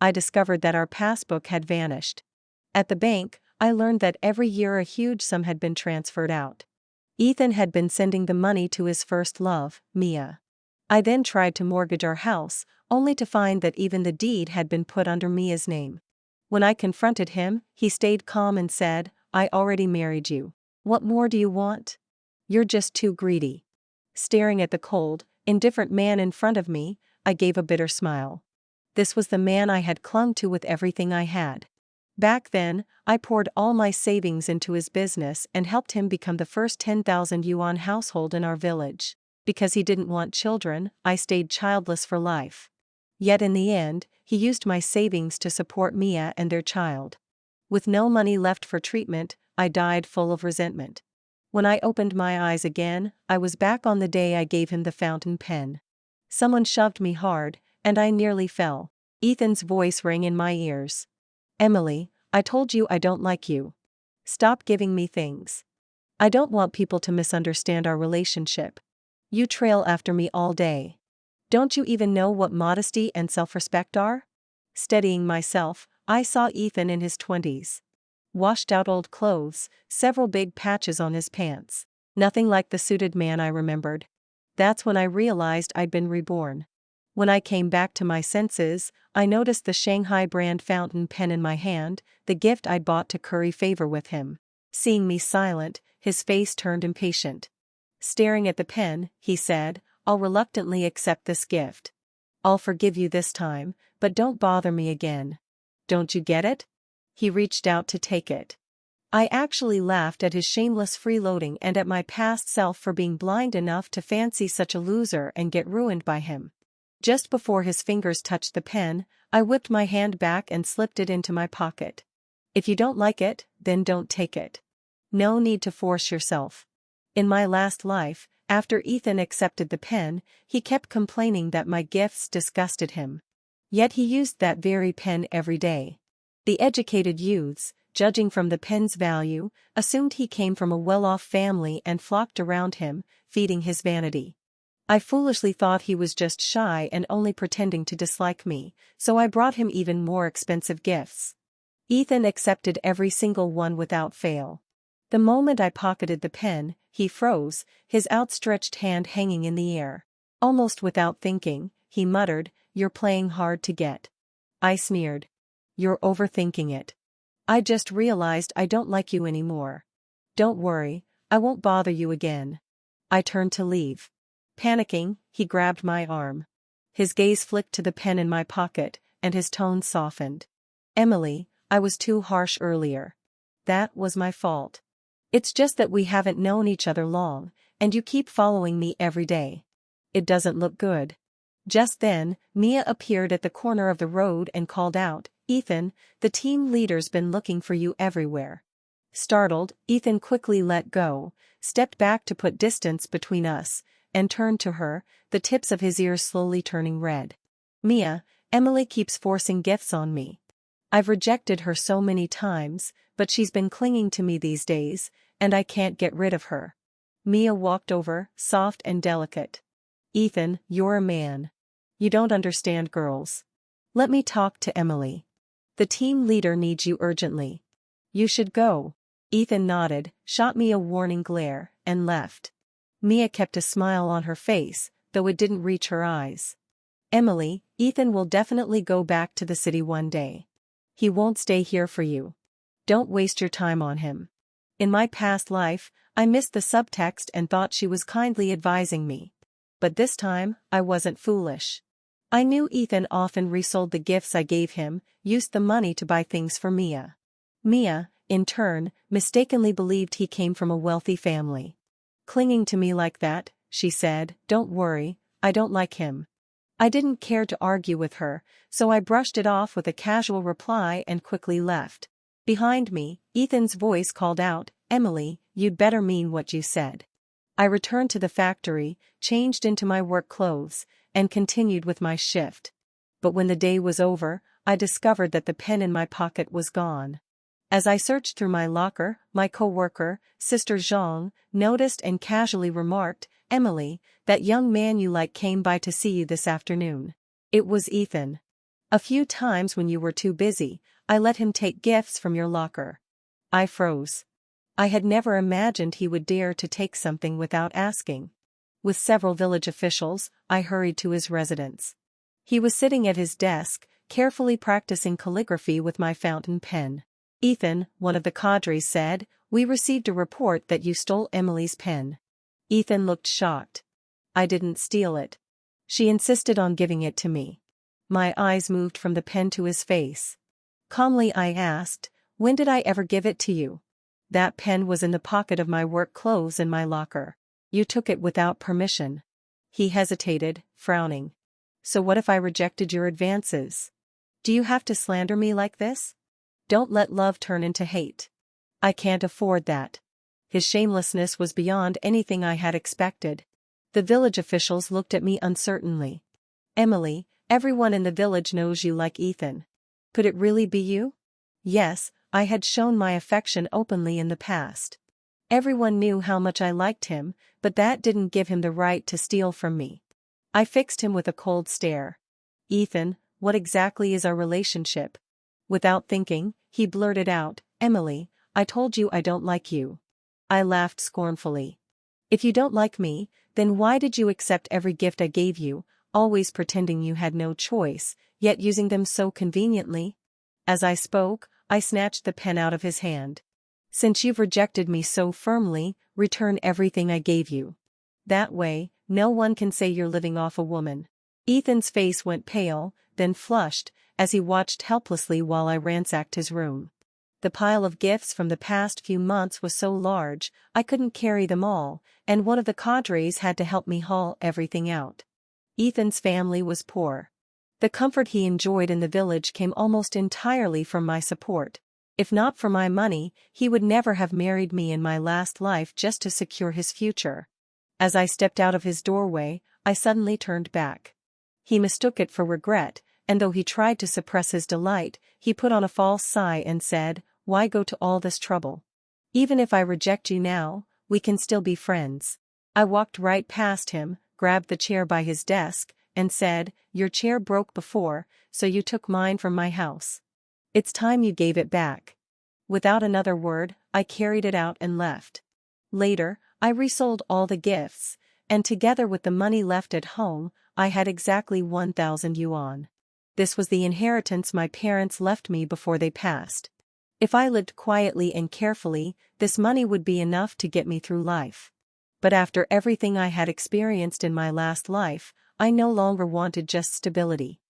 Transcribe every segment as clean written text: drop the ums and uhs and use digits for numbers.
I discovered that our passbook had vanished. At the bank, I learned that every year a huge sum had been transferred out. Ethan had been sending the money to his first love, Mia. I then tried to mortgage our house, only to find that even the deed had been put under Mia's name. When I confronted him, he stayed calm and said, "I already married you. What more do you want? You're just too greedy." Staring at the cold, indifferent man in front of me, I gave a bitter smile. This was the man I had clung to with everything I had. Back then, I poured all my savings into his business and helped him become the first 10,000 yuan household in our village. Because he didn't want children, I stayed childless for life. Yet in the end, he used my savings to support Mia and their child. With no money left for treatment, I died full of resentment. When I opened my eyes again, I was back on the day I gave him the fountain pen. Someone shoved me hard, and I nearly fell. Ethan's voice rang in my ears. "Emily, I told you I don't like you. Stop giving me things. I don't want people to misunderstand our relationship. You trail after me all day. Don't you even know what modesty and self-respect are?" Steadying myself, I saw Ethan in his 20s. Washed out old clothes, several big patches on his pants. Nothing like the suited man I remembered. That's when I realized I'd been reborn. When I came back to my senses, I noticed the Shanghai brand fountain pen in my hand, the gift I'd bought to curry favor with him. Seeing me silent, his face turned impatient. Staring at the pen, he said, "I'll reluctantly accept this gift. I'll forgive you this time, but don't bother me again. Don't you get it?" He reached out to take it. I actually laughed at his shameless freeloading and at my past self for being blind enough to fancy such a loser and get ruined by him. Just before his fingers touched the pen, I whipped my hand back and slipped it into my pocket. "If you don't like it, then don't take it. No need to force yourself." In my last life, after Ethan accepted the pen, he kept complaining that my gifts disgusted him. Yet he used that very pen every day. The educated youths, judging from the pen's value, assumed he came from a well-off family and flocked around him, feeding his vanity. I foolishly thought he was just shy and only pretending to dislike me, so I brought him even more expensive gifts. Ethan accepted every single one without fail. The moment I pocketed the pen, he froze, his outstretched hand hanging in the air. Almost without thinking, he muttered, "You're playing hard to get." I sneered. "You're overthinking it. I just realized I don't like you anymore. Don't worry, I won't bother you again." I turned to leave. Panicking, he grabbed my arm. His gaze flicked to the pen in my pocket, and his tone softened. "Emily, I was too harsh earlier. That was my fault. It's just that we haven't known each other long, and you keep following me every day. It doesn't look good." Just then, Mia appeared at the corner of the road and called out, "Ethan, the team leader's been looking for you everywhere." Startled, Ethan quickly let go, stepped back to put distance between us, and turned to her, the tips of his ears slowly turning red. "Mia, Emily keeps forcing gifts on me. I've rejected her so many times, but she's been clinging to me these days, and I can't get rid of her." Mia walked over, soft and delicate. "Ethan, you're a man. You don't understand girls. Let me talk to Emily. The team leader needs you urgently. You should go." Ethan nodded, shot me a warning glare, and left. Mia kept a smile on her face, though it didn't reach her eyes. "Emily, Ethan will definitely go back to the city one day. He won't stay here for you. Don't waste your time on him." In my past life, I missed the subtext and thought she was kindly advising me. But this time, I wasn't foolish. I knew Ethan often resold the gifts I gave him, used the money to buy things for Mia. Mia, in turn, mistakenly believed he came from a wealthy family. "Clinging to me like that," she said, "don't worry, I don't like him." I didn't care to argue with her, so I brushed it off with a casual reply and quickly left. Behind me, Ethan's voice called out, "Emily, you'd better mean what you said." I returned to the factory, changed into my work clothes, and continued with my shift. But when the day was over, I discovered that the pen in my pocket was gone. As I searched through my locker, my co-worker, Sister Zhang, noticed and casually remarked, "Emily, that young man you like came by to see you this afternoon." It was Ethan. A few times when you were too busy, I let him take gifts from your locker. I froze. I had never imagined he would dare to take something without asking. With several village officials, I hurried to his residence. He was sitting at his desk, carefully practicing calligraphy with my fountain pen. Ethan, one of the cadres said, "We received a report that you stole Emily's pen." Ethan looked shocked. "I didn't steal it. She insisted on giving it to me." My eyes moved from the pen to his face. Calmly I asked, "When did I ever give it to you?" "That pen was in the pocket of my work clothes in my locker. You took it without permission." He hesitated, frowning. "So what if I rejected your advances? Do you have to slander me like this? Don't let love turn into hate." "I can't afford that." His shamelessness was beyond anything I had expected. The village officials looked at me uncertainly. "Emily, everyone in the village knows you like Ethan. Could it really be you?" Yes, I had shown my affection openly in the past. Everyone knew how much I liked him, but that didn't give him the right to steal from me. I fixed him with a cold stare. "Ethan, what exactly is our relationship?" Without thinking, he blurted out, "Emily, I told you I don't like you." I laughed scornfully. "If you don't like me, then why did you accept every gift I gave you, always pretending you had no choice, yet using them so conveniently?" As I spoke, I snatched the pen out of his hand. "Since you've rejected me so firmly, return everything I gave you. That way, no one can say you're living off a woman." Ethan's face went pale, then flushed, as he watched helplessly while I ransacked his room. The pile of gifts from the past few months was so large, I couldn't carry them all, and one of the cadres had to help me haul everything out. Ethan's family was poor. The comfort he enjoyed in the village came almost entirely from my support. If not for my money, he would never have married me in my last life just to secure his future. As I stepped out of his doorway, I suddenly turned back. He mistook it for regret, and though he tried to suppress his delight, he put on a false sigh and said, "Why go to all this trouble? Even if I reject you now, we can still be friends." I walked right past him, grabbed the chair by his desk, and said, "Your chair broke before, so you took mine from my house. It's time you gave it back." Without another word, I carried it out and left. Later, I resold all the gifts, and together with the money left at home, I had exactly 1,000 yuan. This was the inheritance my parents left me before they passed. If I lived quietly and carefully, this money would be enough to get me through life. But after everything I had experienced in my last life, I no longer wanted just stability.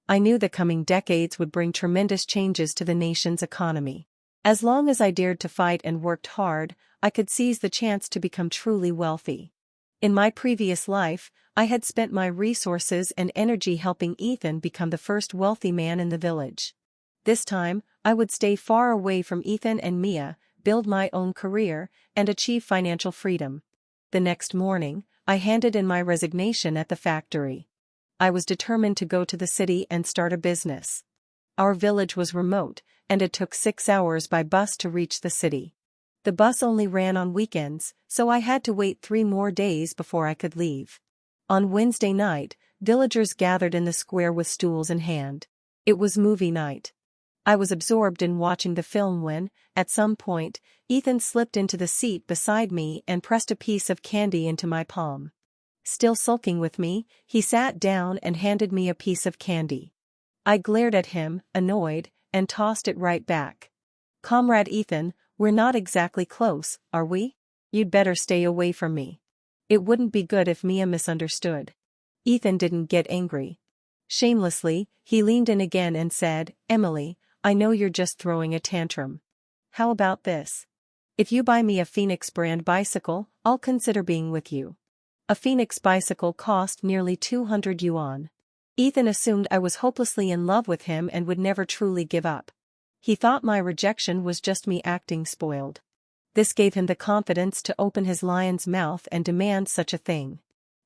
I knew the coming decades would bring tremendous changes to the nation's economy. As long as I dared to fight and worked hard, I could seize the chance to become truly wealthy. In my previous life, I had spent my resources and energy helping Ethan become the first wealthy man in the village. This time, I would stay far away from Ethan and Mia, build my own career, and achieve financial freedom. The next morning, I handed in my resignation at the factory. I was determined to go to the city and start a business. Our village was remote, and it took 6 hours by bus to reach the city. The bus only ran on weekends, so I had to wait 3 more days before I could leave. On Wednesday night, villagers gathered in the square with stools in hand. It was movie night. I was absorbed in watching the film when, at some point, Ethan slipped into the seat beside me and pressed a piece of candy into my palm. Still sulking with me, he sat down and handed me a piece of candy. I glared at him, annoyed, and tossed it right back. "Comrade Ethan, we're not exactly close, are we? You'd better stay away from me. It wouldn't be good if Mia misunderstood." Ethan didn't get angry. Shamelessly, he leaned in again and said, "Emily, I know you're just throwing a tantrum. How about this? If you buy me a Phoenix brand bicycle, I'll consider being with you." A Phoenix bicycle cost nearly 200 yuan. Ethan assumed I was hopelessly in love with him and would never truly give up. He thought my rejection was just me acting spoiled. This gave him the confidence to open his lion's mouth and demand such a thing.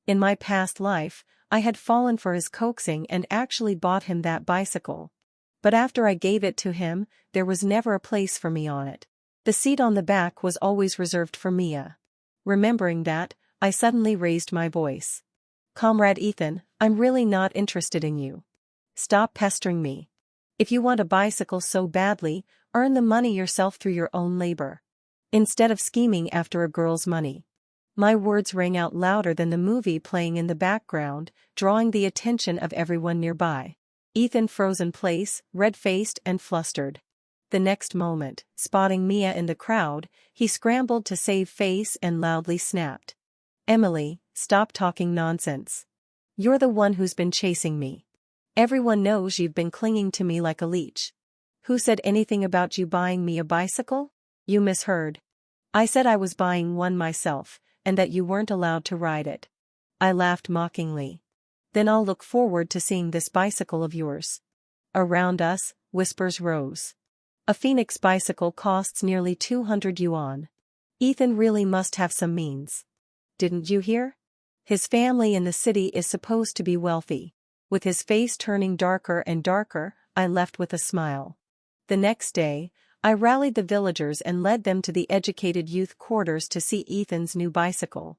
In my past life, I had fallen for his coaxing and actually bought him that bicycle. But after I gave it to him, there was never a place for me on it. The seat on the back was always reserved for Mia. Remembering that, I suddenly raised my voice. "Comrade Ethan, I'm really not interested in you. Stop pestering me. If you want a bicycle so badly, earn the money yourself through your own labor, instead of scheming after a girl's money. My words rang out louder than the movie playing in the background, drawing the attention of everyone nearby. Ethan froze in place, red-faced and flustered. The next moment, spotting Mia in the crowd, he scrambled to save face and loudly snapped. "Emily, stop talking nonsense. You're the one who's been chasing me. Everyone knows you've been clinging to me like a leech. Who said anything about you buying me a bicycle? You misheard. I said I was buying one myself, and that you weren't allowed to ride it." I laughed mockingly. "Then I'll look forward to seeing this bicycle of yours." Around us, whispers rose. "A Phoenix bicycle costs nearly 200 yuan. Ethan really must have some means. Didn't you hear? His family in the city is supposed to be wealthy." With his face turning darker and darker, I left with a smile. The next day, I rallied the villagers and led them to the educated youth quarters to see Ethan's new bicycle.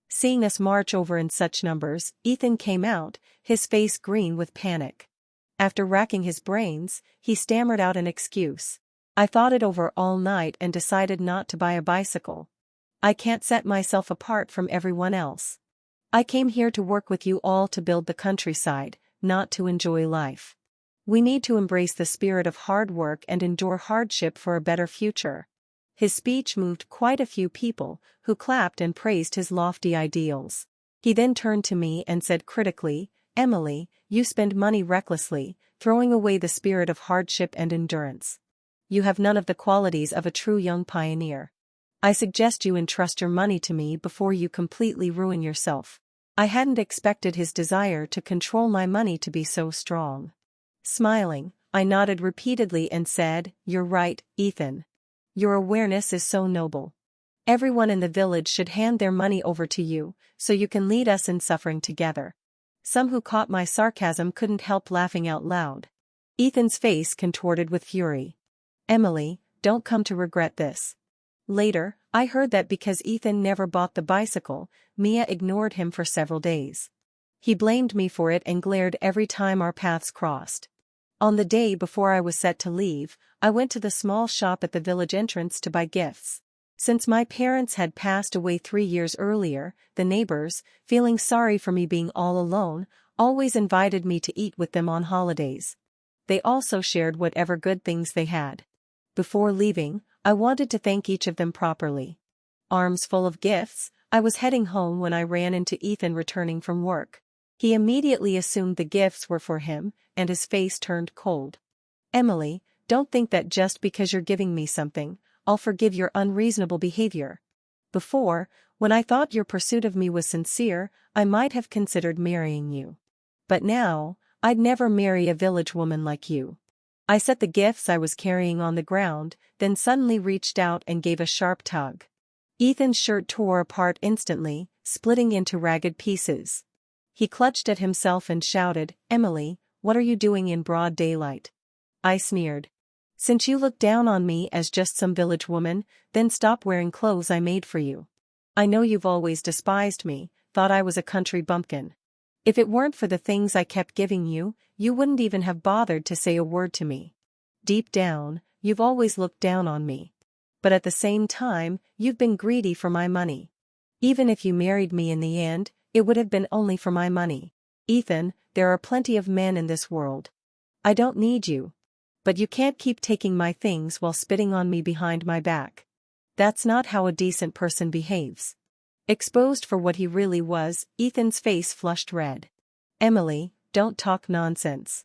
Seeing us march over in such numbers, Ethan came out, his face green with panic. After racking his brains, he stammered out an excuse. "I thought it over all night and decided not to buy a bicycle. I can't set myself apart from everyone else. I came here to work with you all to build the countryside, not to enjoy life. We need to embrace the spirit of hard work and endure hardship for a better future." His speech moved quite a few people, who clapped and praised his lofty ideals. He then turned to me and said critically, "Emily, you spend money recklessly, throwing away the spirit of hardship and endurance. You have none of the qualities of a true young pioneer. I suggest you entrust your money to me before you completely ruin yourself." I hadn't expected his desire to control my money to be so strong. Smiling, I nodded repeatedly and said, "You're right, Ethan. Your awareness is so noble. Everyone in the village should hand their money over to you, so you can lead us in suffering together." Some who caught my sarcasm couldn't help laughing out loud. Ethan's face contorted with fury. "Emily, don't come to regret this." Later, I heard that because Ethan never bought the bicycle, Mia ignored him for several days. He blamed me for it and glared every time our paths crossed. On the day before I was set to leave, I went to the small shop at the village entrance to buy gifts. Since my parents had passed away 3 years earlier, the neighbors, feeling sorry for me being all alone, always invited me to eat with them on holidays. They also shared whatever good things they had. Before leaving, I wanted to thank each of them properly. Arms full of gifts, I was heading home when I ran into Ethan returning from work. He immediately assumed the gifts were for him, and his face turned cold. "Emily, don't think that just because you're giving me something, I'll forgive your unreasonable behavior. Before, when I thought your pursuit of me was sincere, I might have considered marrying you. But now, I'd never marry a village woman like you." I set the gifts I was carrying on the ground, then suddenly reached out and gave a sharp tug. Ethan's shirt tore apart instantly, splitting into ragged pieces. He clutched at himself and shouted, "Emily, what are you doing in broad daylight?" I sneered. "Since you look down on me as just some village woman, then stop wearing clothes I made for you. I know you've always despised me, thought I was a country bumpkin. If it weren't for the things I kept giving you, you wouldn't even have bothered to say a word to me. Deep down, you've always looked down on me. But at the same time, you've been greedy for my money. Even if you married me in the end, it would have been only for my money. Ethan, there are plenty of men in this world. I don't need you. But you can't keep taking my things while spitting on me behind my back. That's not how a decent person behaves." Exposed for what he really was, Ethan's face flushed red. "Emily, don't talk nonsense.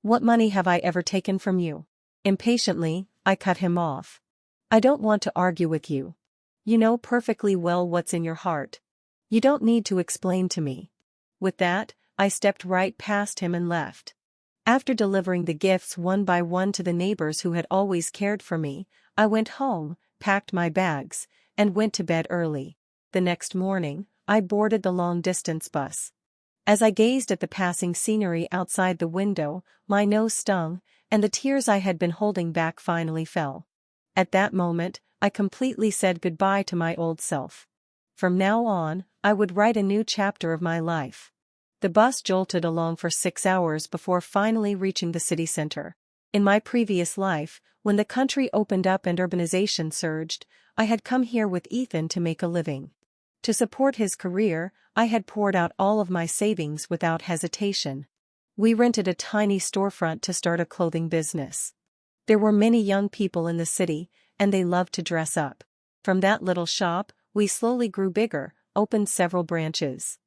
What money have I ever taken from you?" Impatiently, I cut him off. "I don't want to argue with you. You know perfectly well what's in your heart. You don't need to explain to me." With that, I stepped right past him and left. After delivering the gifts one by one to the neighbors who had always cared for me, I went home, packed my bags, and went to bed early. The next morning, I boarded the long-distance bus. As I gazed at the passing scenery outside the window, my nose stung, and the tears I had been holding back finally fell. At that moment, I completely said goodbye to my old self. From now on, I would write a new chapter of my life. The bus jolted along for 6 hours before finally reaching the city center. In my previous life, when the country opened up and urbanization surged, I had come here with Ethan to make a living. To support his career, I had poured out all of my savings without hesitation. We rented a tiny storefront to start a clothing business. There were many young people in the city, and they loved to dress up. From that little shop, we slowly grew bigger, opened several branches.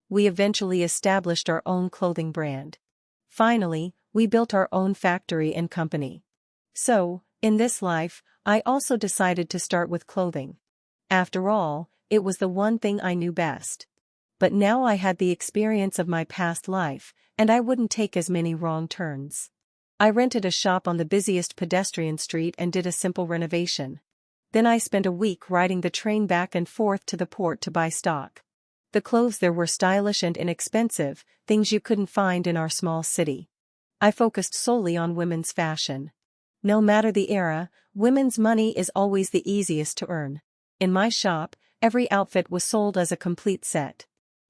We eventually established our own clothing brand. Finally, we built our own factory and company. So, in this life, I also decided to start with clothing. After all, it was the one thing I knew best. But now I had the experience of my past life, and I wouldn't take as many wrong turns. I rented a shop on the busiest pedestrian street and did a simple renovation. Then I spent a week riding the train back and forth to the port to buy stock. The clothes there were stylish and inexpensive, things you couldn't find in our small city. I focused solely on women's fashion. No matter the era, women's money is always the easiest to earn. In my shop, every outfit was sold as a complete set.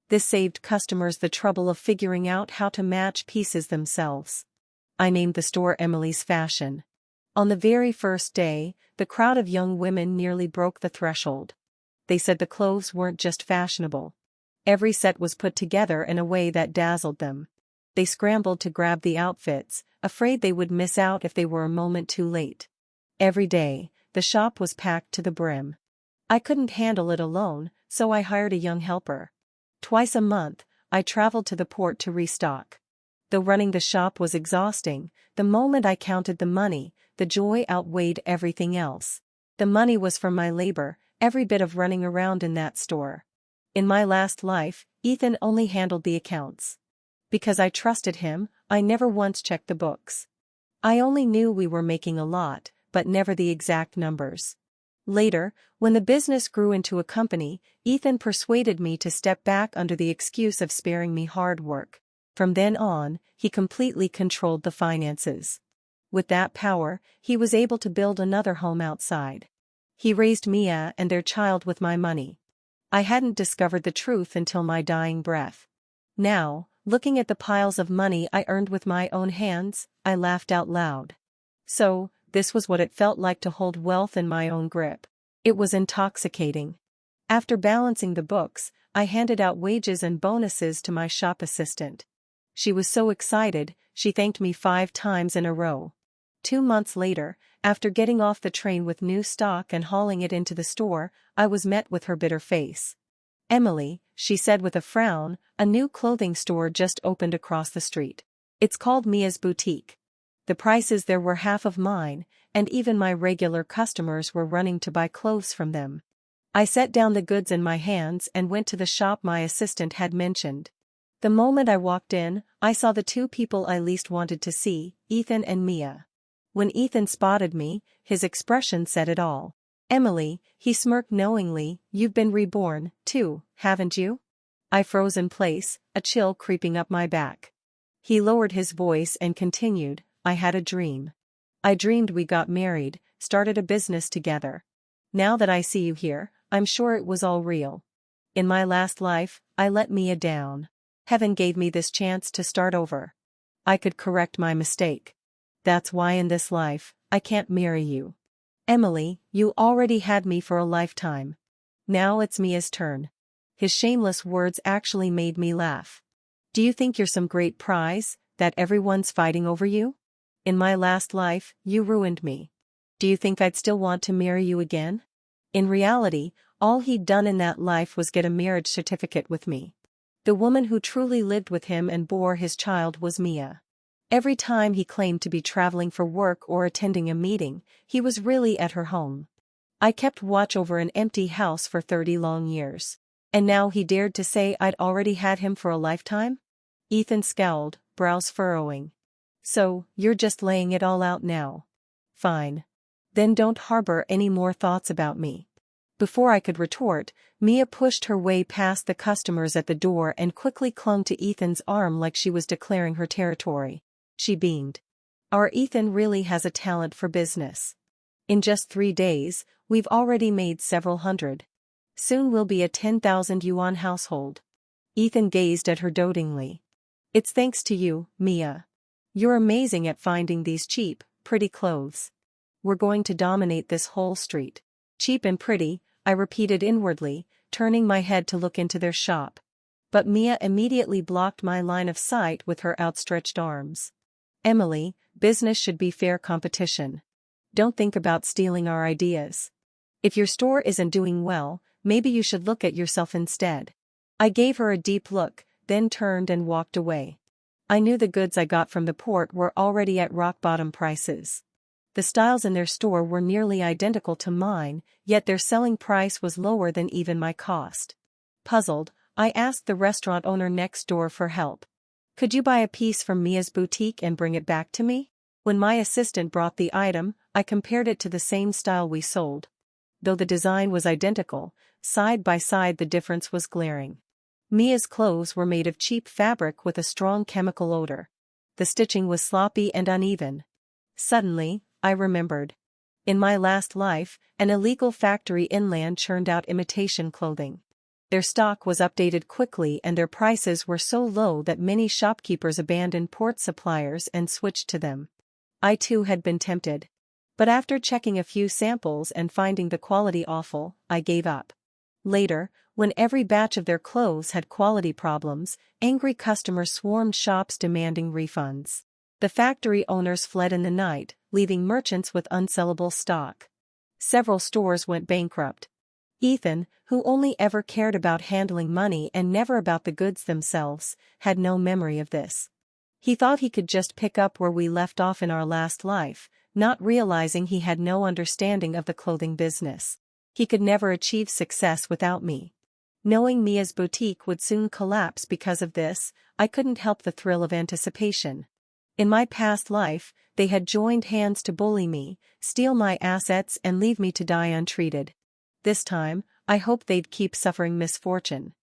This saved customers the trouble of figuring out how to match pieces themselves. I named the store Emily's Fashion. On the very first day, the crowd of young women nearly broke the threshold. They said the clothes weren't just fashionable. Every set was put together in a way that dazzled them. They scrambled to grab the outfits, afraid they would miss out if they were a moment too late. Every day, the shop was packed to the brim. I couldn't handle it alone, so I hired a young helper. Twice a month, I traveled to the port to restock. Though running the shop was exhausting, the moment I counted the money, the joy outweighed everything else. The money was from my labor, every bit of running around in that store. In my last life, Ethan only handled the accounts. Because I trusted him, I never once checked the books. I only knew we were making a lot, but never the exact numbers. Later, when the business grew into a company, Ethan persuaded me to step back under the excuse of sparing me hard work. From then on, he completely controlled the finances. With that power, he was able to build another home outside. He raised Mia and their child with my money. I hadn't discovered the truth until my dying breath. Now, looking at the piles of money I earned with my own hands, I laughed out loud. So, this was what it felt like to hold wealth in my own grip. It was intoxicating. After balancing the books, I handed out wages and bonuses to my shop assistant. She was so excited, she thanked me 5 times in a row. 2 months later, after getting off the train with new stock and hauling it into the store, I was met with her bitter face. "Emily," she said with a frown, "a new clothing store just opened across the street. It's called Mia's Boutique. The prices there were half of mine, and even my regular customers were running to buy clothes from them." I set down the goods in my hands and went to the shop my assistant had mentioned. The moment I walked in, I saw the 2 people I least wanted to see, Ethan and Mia. When Ethan spotted me, his expression said it all. "Emily," he smirked knowingly, "you've been reborn, too, haven't you?" I froze in place, a chill creeping up my back. He lowered his voice and continued, "I had a dream. I dreamed we got married, started a business together. Now that I see you here, I'm sure it was all real. In my last life, I let Mia down. Heaven gave me this chance to start over. I could correct my mistake. That's why in this life, I can't marry you. Emily, you already had me for a lifetime. Now it's Mia's turn." His shameless words actually made me laugh. "Do you think you're some great prize, that everyone's fighting over you? In my last life, you ruined me. Do you think I'd still want to marry you again?" In reality, all he'd done in that life was get a marriage certificate with me. The woman who truly lived with him and bore his child was Mia. Every time he claimed to be traveling for work or attending a meeting, he was really at her home. I kept watch over an empty house for 30 long years. And now he dared to say I'd already had him for a lifetime? Ethan scowled, brows furrowing. "So, you're just laying it all out now. Fine. Then don't harbor any more thoughts about me." Before I could retort, Mia pushed her way past the customers at the door and quickly clung to Ethan's arm like she was declaring her territory. She beamed. "Our Ethan really has a talent for business. In just 3 days, we've already made several hundred. Soon we'll be a 10,000 yuan household." Ethan gazed at her dotingly. It's thanks to you, Mia. You're amazing at finding these cheap, pretty clothes. We're going to dominate this whole street. Cheap and pretty, I repeated inwardly, turning my head to look into their shop. But Mia immediately blocked my line of sight with her outstretched arms. Emily, business should be fair competition. Don't think about stealing our ideas. If your store isn't doing well, maybe you should look at yourself instead. I gave her a deep look, then turned and walked away. I knew the goods I got from the port were already at rock-bottom prices. The styles in their store were nearly identical to mine, yet their selling price was lower than even my cost. Puzzled, I asked the restaurant owner next door for help. Could you buy a piece from Mia's boutique and bring it back to me? When my assistant brought the item, I compared it to the same style we sold. Though the design was identical, side by side the difference was glaring. Mia's clothes were made of cheap fabric with a strong chemical odor. The stitching was sloppy and uneven. Suddenly, I remembered. In my last life, an illegal factory inland churned out imitation clothing. Their stock was updated quickly and their prices were so low that many shopkeepers abandoned port suppliers and switched to them. I too had been tempted. But after checking a few samples and finding the quality awful, I gave up. Later, when every batch of their clothes had quality problems, angry customers swarmed shops demanding refunds. The factory owners fled in the night, leaving merchants with unsellable stock. Several stores went bankrupt. Ethan, who only ever cared about handling money and never about the goods themselves, had no memory of this. He thought he could just pick up where we left off in our last life, not realizing he had no understanding of the clothing business. He could never achieve success without me. Knowing Mia's boutique would soon collapse because of this, I couldn't help the thrill of anticipation. In my past life, they had joined hands to bully me, steal my assets and leave me to die untreated. This time, I hoped they'd keep suffering misfortune.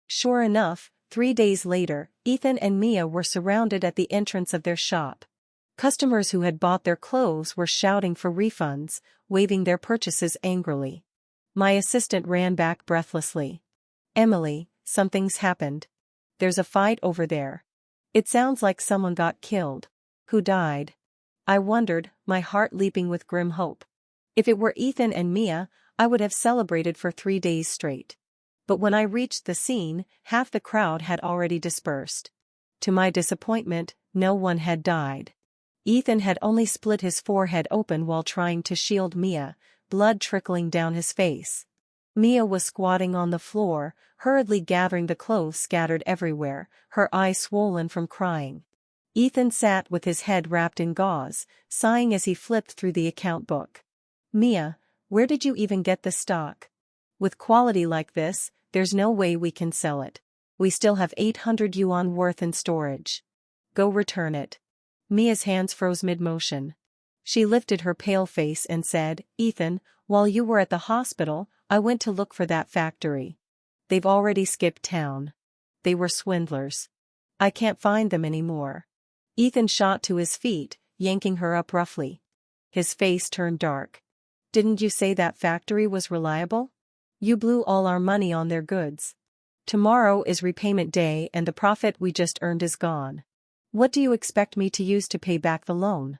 Sure enough, 3 days later, Ethan and Mia were surrounded at the entrance of their shop. Customers who had bought their clothes were shouting for refunds, waving their purchases angrily. My assistant ran back breathlessly. Emily, something's happened. There's a fight over there. It sounds like someone got killed. Who died? I wondered, my heart leaping with grim hope. If it were Ethan and Mia, I would have celebrated for 3 days straight. But when I reached the scene, half the crowd had already dispersed. To my disappointment, no one had died. Ethan had only split his forehead open while trying to shield Mia, blood trickling down his face. Mia was squatting on the floor, hurriedly gathering the clothes scattered everywhere, her eyes swollen from crying. Ethan sat with his head wrapped in gauze, sighing as he flipped through the account book. Mia, where did you even get the stock? With quality like this, there's no way we can sell it. We still have 800 yuan worth in storage. Go return it. Mia's hands froze mid-motion. She lifted her pale face and said, Ethan, while you were at the hospital, I went to look for that factory. They've already skipped town. They were swindlers. I can't find them anymore. Ethan shot to his feet, yanking her up roughly. His face turned dark. Didn't you say that factory was reliable? You blew all our money on their goods. Tomorrow is repayment day and the profit we just earned is gone. What do you expect me to use to pay back the loan?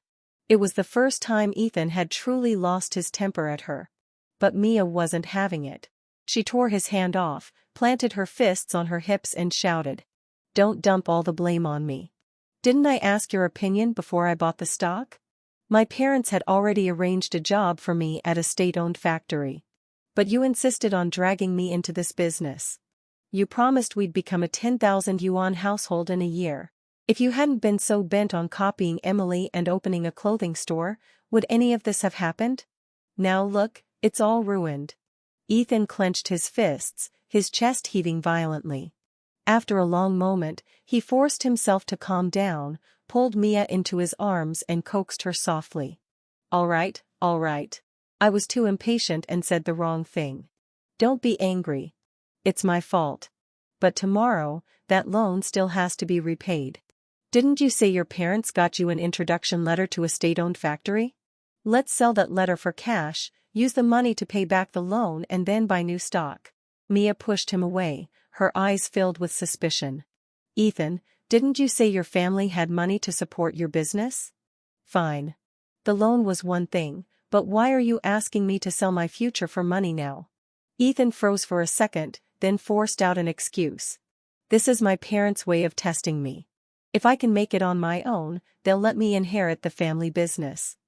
It was the first time Ethan had truly lost his temper at her. But Mia wasn't having it. She tore his hand off, planted her fists on her hips and shouted. Don't dump all the blame on me. Didn't I ask your opinion before I bought the stock? My parents had already arranged a job for me at a state-owned factory. But you insisted on dragging me into this business. You promised we'd become a 10,000 yuan household in a year. If you hadn't been so bent on copying Emily and opening a clothing store, would any of this have happened? Now look, it's all ruined. Ethan clenched his fists, his chest heaving violently. After a long moment, he forced himself to calm down, pulled Mia into his arms and coaxed her softly. All right. I was too impatient and said the wrong thing. Don't be angry. It's my fault. But tomorrow, that loan still has to be repaid. Didn't you say your parents got you an introduction letter to a state-owned factory? Let's sell that letter for cash, use the money to pay back the loan and then buy new stock. Mia pushed him away, her eyes filled with suspicion. Ethan, didn't you say your family had money to support your business? Fine. The loan was one thing, but why are you asking me to sell my future for money now? Ethan froze for a second, then forced out an excuse. This is my parents' way of testing me. If I can make it on my own, they'll let me inherit the family business.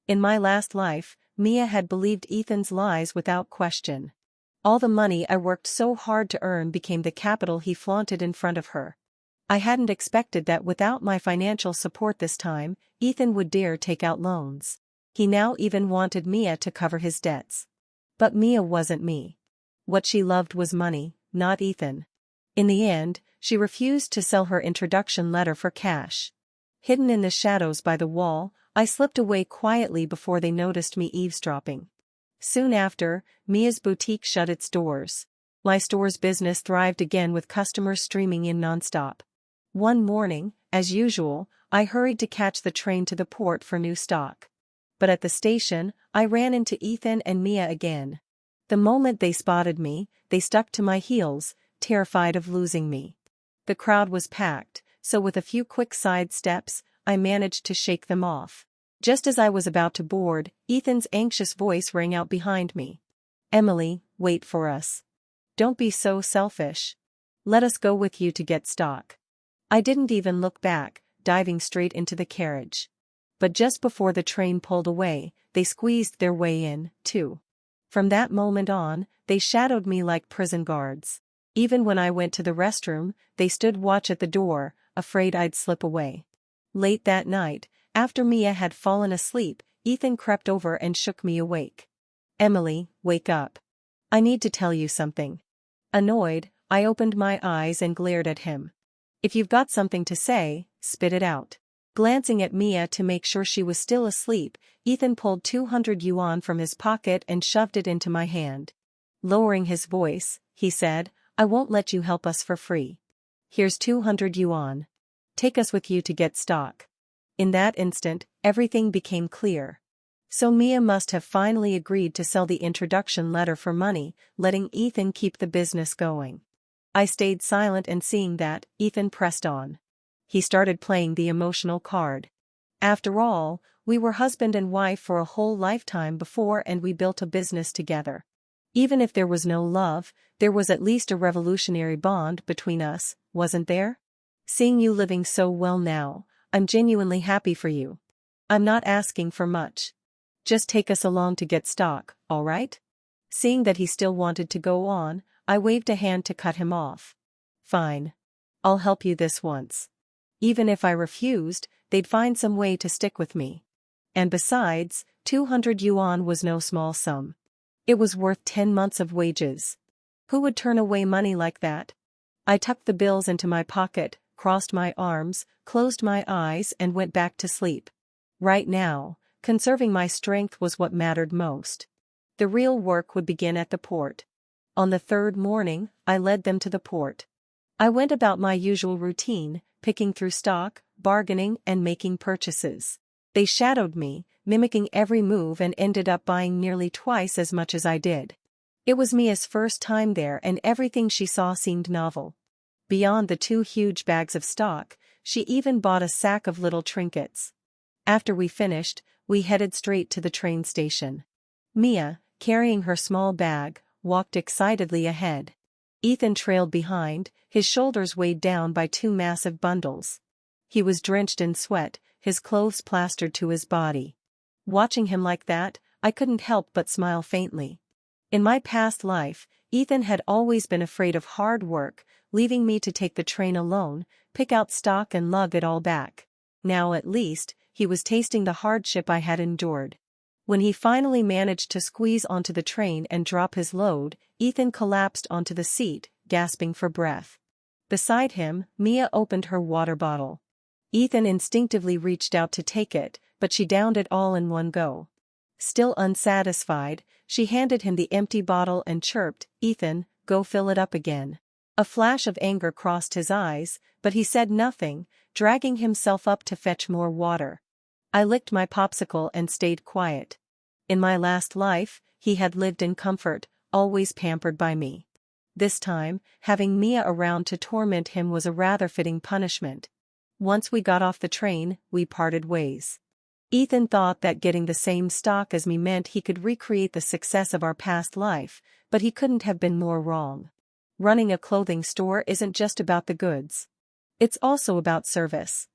In my last life, Mia had believed Ethan's lies without question. All the money I worked so hard to earn became the capital he flaunted in front of her. I hadn't expected that without my financial support this time, Ethan would dare take out loans. He now even wanted Mia to cover his debts. But Mia wasn't me. What she loved was money, not Ethan. In the end, she refused to sell her introduction letter for cash. Hidden in the shadows by the wall, I slipped away quietly before they noticed me eavesdropping. Soon after, Mia's boutique shut its doors. My store's business thrived again with customers streaming in nonstop. One morning, as usual, I hurried to catch the train to the port for new stock. But at the station, I ran into Ethan and Mia again. The moment they spotted me, they stuck to my heels, terrified of losing me. The crowd was packed, so with a few quick side steps, I managed to shake them off. Just as I was about to board, Ethan's anxious voice rang out behind me. Emily, wait for us. Don't be so selfish. Let us go with you to get stock. I didn't even look back, diving straight into the carriage. But just before the train pulled away, they squeezed their way in, too. From that moment on, they shadowed me like prison guards. Even when I went to the restroom, they stood watch at the door, afraid I'd slip away. Late that night, after Mia had fallen asleep, Ethan crept over and shook me awake. Emily, wake up. I need to tell you something. Annoyed, I opened my eyes and glared at him. If you've got something to say, spit it out. Glancing at Mia to make sure she was still asleep, Ethan pulled 200 yuan from his pocket and shoved it into my hand. Lowering his voice, he said, I won't let you help us for free. Here's 200 yuan. Take us with you to get stock. In that instant, everything became clear. So Mia must have finally agreed to sell the introduction letter for money, letting Ethan keep the business going. I stayed silent, and seeing that, Ethan pressed on. He started playing the emotional card. After all, we were husband and wife for a whole lifetime before, and we built a business together. Even if there was no love, there was at least a revolutionary bond between us, wasn't there? Seeing you living so well now, I'm genuinely happy for you. I'm not asking for much. Just take us along to get stock, all right? Seeing that he still wanted to go on, I waved a hand to cut him off. Fine. I'll help you this once. Even if I refused, they'd find some way to stick with me. And besides, 200 yuan was no small sum. It was worth 10 months of wages. Who would turn away money like that? I tucked the bills into my pocket, crossed my arms, closed my eyes, and went back to sleep. Right now, conserving my strength was what mattered most. The real work would begin at the port. On the third morning, I led them to the port. I went about my usual routine, picking through stock, bargaining, and making purchases. They shadowed me, mimicking every move, and ended up buying nearly twice as much as I did. It was Mia's first time there, and everything she saw seemed novel. Beyond the 2 huge bags of stock, she even bought a sack of little trinkets. After we finished, we headed straight to the train station. Mia, carrying her small bag, walked excitedly ahead. Ethan trailed behind, his shoulders weighed down by 2 massive bundles. He was drenched in sweat, his clothes plastered to his body. Watching him like that, I couldn't help but smile faintly. In my past life, Ethan had always been afraid of hard work, leaving me to take the train alone, pick out stock and lug it all back. Now at least, he was tasting the hardship I had endured. When he finally managed to squeeze onto the train and drop his load, Ethan collapsed onto the seat, gasping for breath. Beside him, Mia opened her water bottle. Ethan instinctively reached out to take it, but she downed it all in one go. Still unsatisfied, she handed him the empty bottle and chirped, "Ethan, go fill it up again." A flash of anger crossed his eyes, but he said nothing, dragging himself up to fetch more water. I licked my popsicle and stayed quiet. In my last life, he had lived in comfort, always pampered by me. This time, having Mia around to torment him was a rather fitting punishment. Once we got off the train, we parted ways. Ethan thought that getting the same stock as me meant he could recreate the success of our past life, but he couldn't have been more wrong. Running a clothing store isn't just about the goods. It's also about service.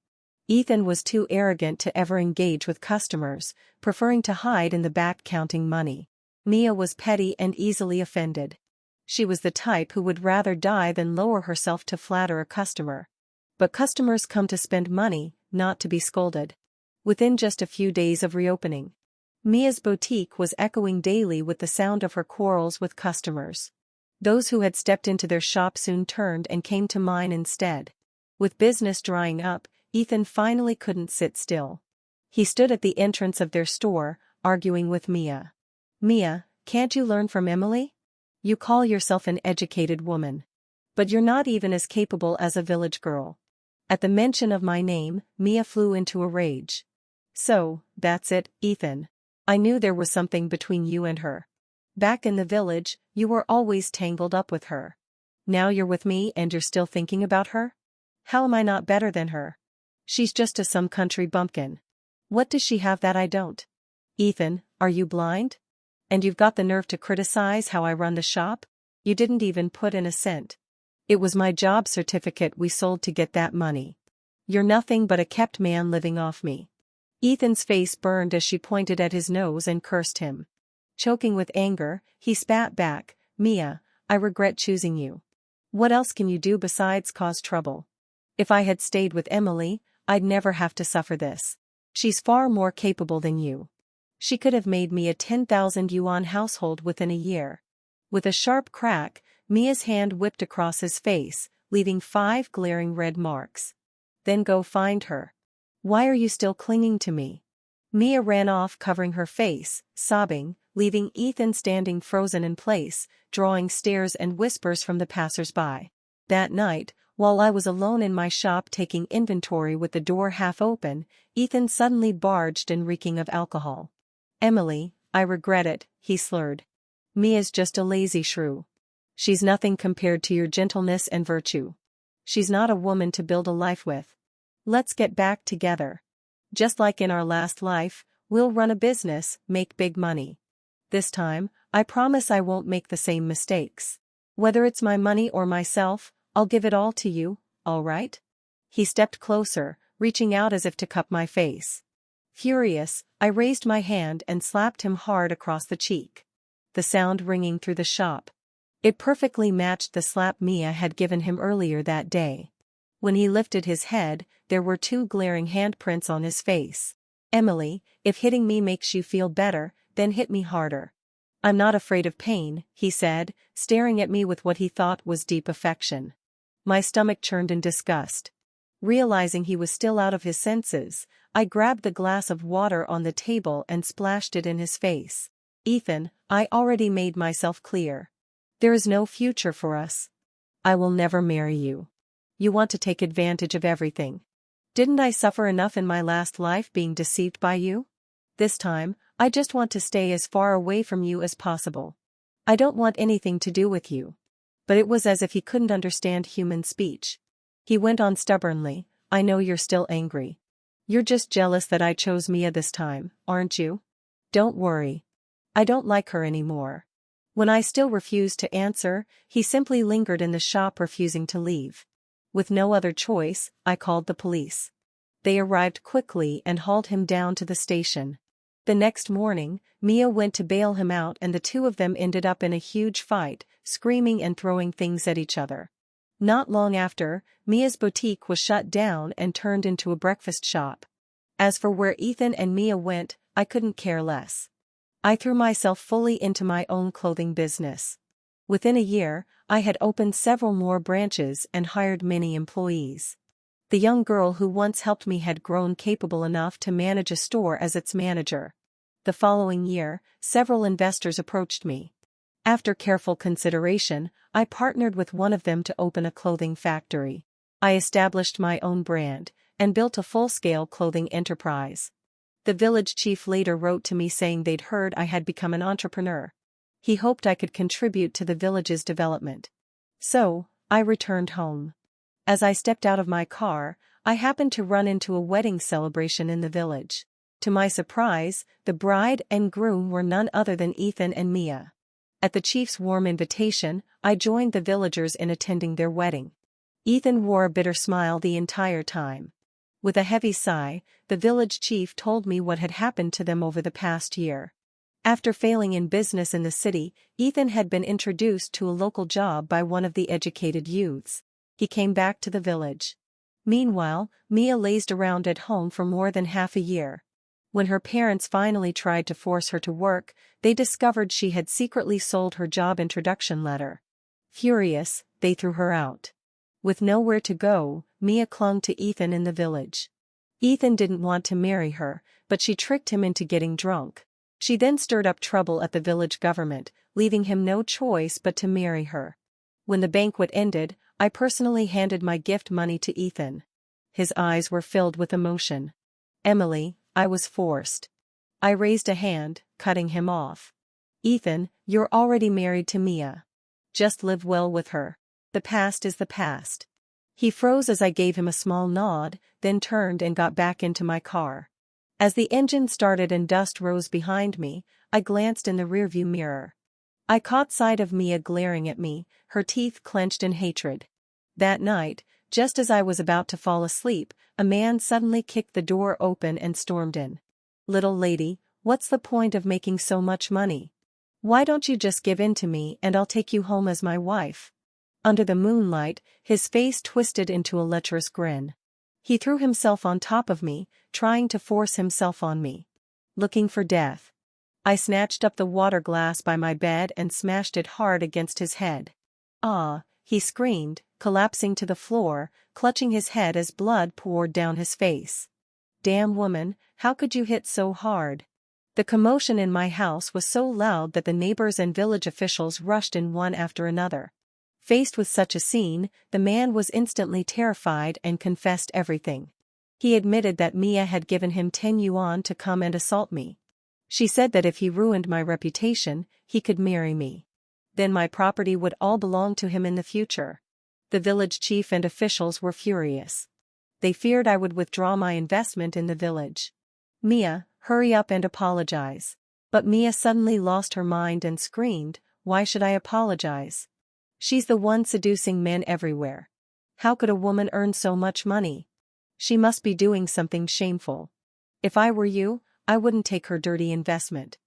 Ethan was too arrogant to ever engage with customers, preferring to hide in the back counting money. Mia was petty and easily offended. She was the type who would rather die than lower herself to flatter a customer. But customers come to spend money, not to be scolded. Within just a few days of reopening, Mia's boutique was echoing daily with the sound of her quarrels with customers. Those who had stepped into their shop soon turned and came to mine instead. With business drying up, Ethan finally couldn't sit still. He stood at the entrance of their store, arguing with Mia. "Mia, can't you learn from Emily? You call yourself an educated woman. But you're not even as capable as a village girl." At the mention of my name, Mia flew into a rage. "So, that's it, Ethan. I knew there was something between you and her. Back in the village, you were always tangled up with her. Now you're with me and you're still thinking about her? How am I not better than her? She's just some country bumpkin. What does she have that I don't? Ethan, are you blind? And you've got the nerve to criticize how I run the shop? You didn't even put in a cent. It was my job certificate we sold to get that money. You're nothing but a kept man living off me." Ethan's face burned as she pointed at his nose and cursed him. Choking with anger, he spat back, "Mia, I regret choosing you. What else can you do besides cause trouble? If I had stayed with Emily, I'd never have to suffer this. She's far more capable than you. She could have made me a 10,000 yuan household within a year." With a sharp crack, Mia's hand whipped across his face, leaving 5 glaring red marks. "Then go find her. Why are you still clinging to me?" Mia ran off covering her face, sobbing, leaving Ethan standing frozen in place, drawing stares and whispers from the passers-by. That night, while I was alone in my shop taking inventory with the door half open, Ethan suddenly barged in reeking of alcohol. "Emily, I regret it," he slurred. "Mia's just a lazy shrew. She's nothing compared to your gentleness and virtue. She's not a woman to build a life with. Let's get back together. Just like in our last life, we'll run a business, make big money. This time, I promise I won't make the same mistakes. Whether it's my money or myself, I'll give it all to you, all right?" He stepped closer, reaching out as if to cup my face. Furious, I raised my hand and slapped him hard across the cheek. The sound ringing through the shop. It perfectly matched the slap Mia had given him earlier that day. When he lifted his head, there were 2 glaring handprints on his face. "Emily, if hitting me makes you feel better, then hit me harder." "I'm not afraid of pain," he said, staring at me with what he thought was deep affection. My stomach churned in disgust. Realizing he was still out of his senses, I grabbed the glass of water on the table and splashed it in his face. "Ethan, I already made myself clear. There is no future for us. I will never marry you. You want to take advantage of everything. Didn't I suffer enough in my last life being deceived by you? This time, I just want to stay as far away from you as possible. I don't want anything to do with you." But it was as if he couldn't understand human speech. He went on stubbornly, "I know you're still angry. You're just jealous that I chose Mia this time, aren't you? Don't worry. I don't like her anymore." When I still refused to answer, he simply lingered in the shop, refusing to leave. With no other choice, I called the police. They arrived quickly and hauled him down to the station. The next morning, Mia went to bail him out and the 2 of them ended up in a huge fight, screaming and throwing things at each other. Not long after, Mia's boutique was shut down and turned into a breakfast shop. As for where Ethan and Mia went, I couldn't care less. I threw myself fully into my own clothing business. Within a year, I had opened several more branches and hired many employees. The young girl who once helped me had grown capable enough to manage a store as its manager. The following year, several investors approached me. After careful consideration, I partnered with one of them to open a clothing factory. I established my own brand and built a full-scale clothing enterprise. The village chief later wrote to me saying they'd heard I had become an entrepreneur. He hoped I could contribute to the village's development. So, I returned home. As I stepped out of my car, I happened to run into a wedding celebration in the village. To my surprise, the bride and groom were none other than Ethan and Mia. At the chief's warm invitation, I joined the villagers in attending their wedding. Ethan wore a bitter smile the entire time. With a heavy sigh, the village chief told me what had happened to them over the past year. After failing in business in the city, Ethan had been introduced to a local job by one of the educated youths. He came back to the village. Meanwhile, Mia lazed around at home for more than half a year. When her parents finally tried to force her to work, they discovered she had secretly sold her job introduction letter. Furious, they threw her out. With nowhere to go, Mia clung to Ethan in the village. Ethan didn't want to marry her, but she tricked him into getting drunk. She then stirred up trouble at the village government, leaving him no choice but to marry her. When the banquet ended, I personally handed my gift money to Ethan. His eyes were filled with emotion. "Emily, I was forced." I raised a hand, cutting him off. "Ethan, you're already married to Mia. Just live well with her. The past is the past." He froze as I gave him a small nod, then turned and got back into my car. As the engine started and dust rose behind me, I glanced in the rearview mirror. I caught sight of Mia glaring at me, her teeth clenched in hatred. That night, just as I was about to fall asleep, a man suddenly kicked the door open and stormed in. "Little lady, what's the point of making so much money? Why don't you just give in to me and I'll take you home as my wife?" Under the moonlight, his face twisted into a lecherous grin. He threw himself on top of me, trying to force himself on me. Looking for death. I snatched up the water glass by my bed and smashed it hard against his head. "Ah!" he screamed, collapsing to the floor, clutching his head as blood poured down his face. "Damn woman, how could you hit so hard?" The commotion in my house was so loud that the neighbors and village officials rushed in one after another. Faced with such a scene, the man was instantly terrified and confessed everything. He admitted that Mia had given him 10 yuan to come and assault me. She said that if he ruined my reputation, he could marry me. Then my property would all belong to him in the future. The village chief and officials were furious. They feared I would withdraw my investment in the village. "Mia, hurry up and apologize." But Mia suddenly lost her mind and screamed, "Why should I apologize? She's the one seducing men everywhere. How could a woman earn so much money? She must be doing something shameful. If I were you, I wouldn't take her dirty investment.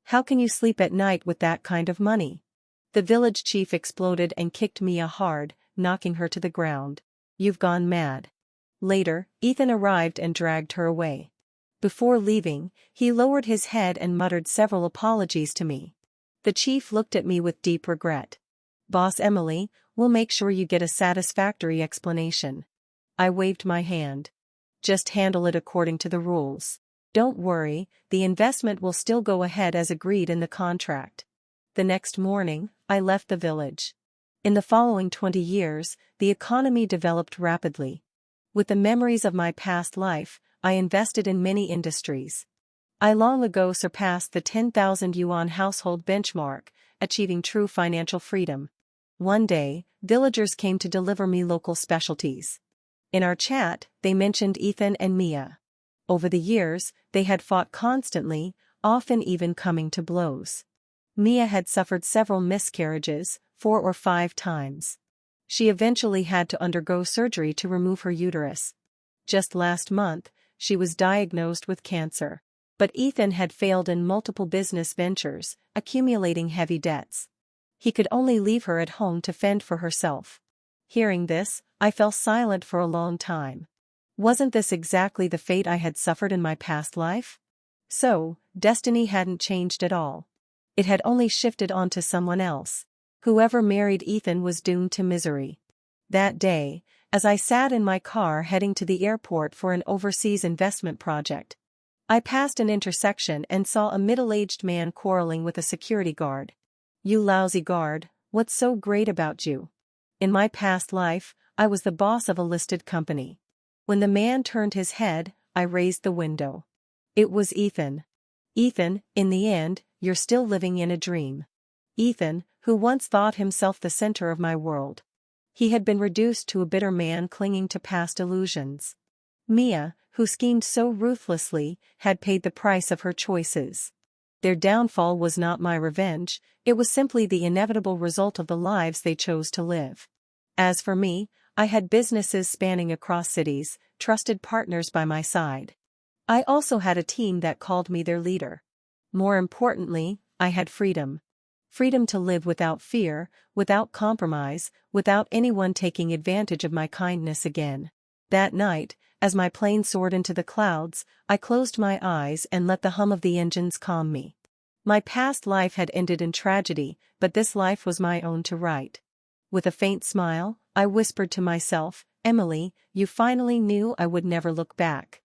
How can you sleep at night with that kind of money?" The village chief exploded and kicked Mia hard, knocking her to the ground. "You've gone mad." Later, Ethan arrived and dragged her away. Before leaving, he lowered his head and muttered several apologies to me. The chief looked at me with deep regret. "Boss Emily, we'll make sure you get a satisfactory explanation." I waved my hand. "Just handle it according to the rules. Don't worry, the investment will still go ahead as agreed in the contract." The next morning, I left the village. In the following 20 years, the economy developed rapidly. With the memories of my past life, I invested in many industries. I long ago surpassed the 10,000 yuan household benchmark, achieving true financial freedom. One day, villagers came to deliver me local specialties. In our chat, they mentioned Ethan and Mia. Over the years, they had fought constantly, often even coming to blows. Mia had suffered several miscarriages, 4 or 5 times. She eventually had to undergo surgery to remove her uterus. Just last month, she was diagnosed with cancer. But Ethan had failed in multiple business ventures, accumulating heavy debts. He could only leave her at home to fend for herself. Hearing this, I fell silent for a long time. Wasn't this exactly the fate I had suffered in my past life? So, destiny hadn't changed at all. It had only shifted onto someone else. Whoever married Ethan was doomed to misery. That day, as I sat in my car heading to the airport for an overseas investment project, I passed an intersection and saw a middle-aged man quarreling with a security guard. "You lousy guard, what's so great about you?" In my past life, I was the boss of a listed company. When the man turned his head, I raised the window. It was Ethan. "Ethan, in the end, you're still living in a dream." Ethan, who once thought himself the center of my world, He had been reduced to a bitter man clinging to past illusions. Mia, who schemed so ruthlessly, had paid the price of her choices. Their downfall was not my revenge, it was simply the inevitable result of the lives they chose to live. As for me, I had businesses spanning across cities, trusted partners by my side. I also had a team that called me their leader. More importantly, I had freedom. Freedom to live without fear, without compromise, without anyone taking advantage of my kindness again. That night, as my plane soared into the clouds, I closed my eyes and let the hum of the engines calm me. My past life had ended in tragedy, but this life was my own to write. With a faint smile, I whispered to myself, "Emily, you finally knew I would never look back."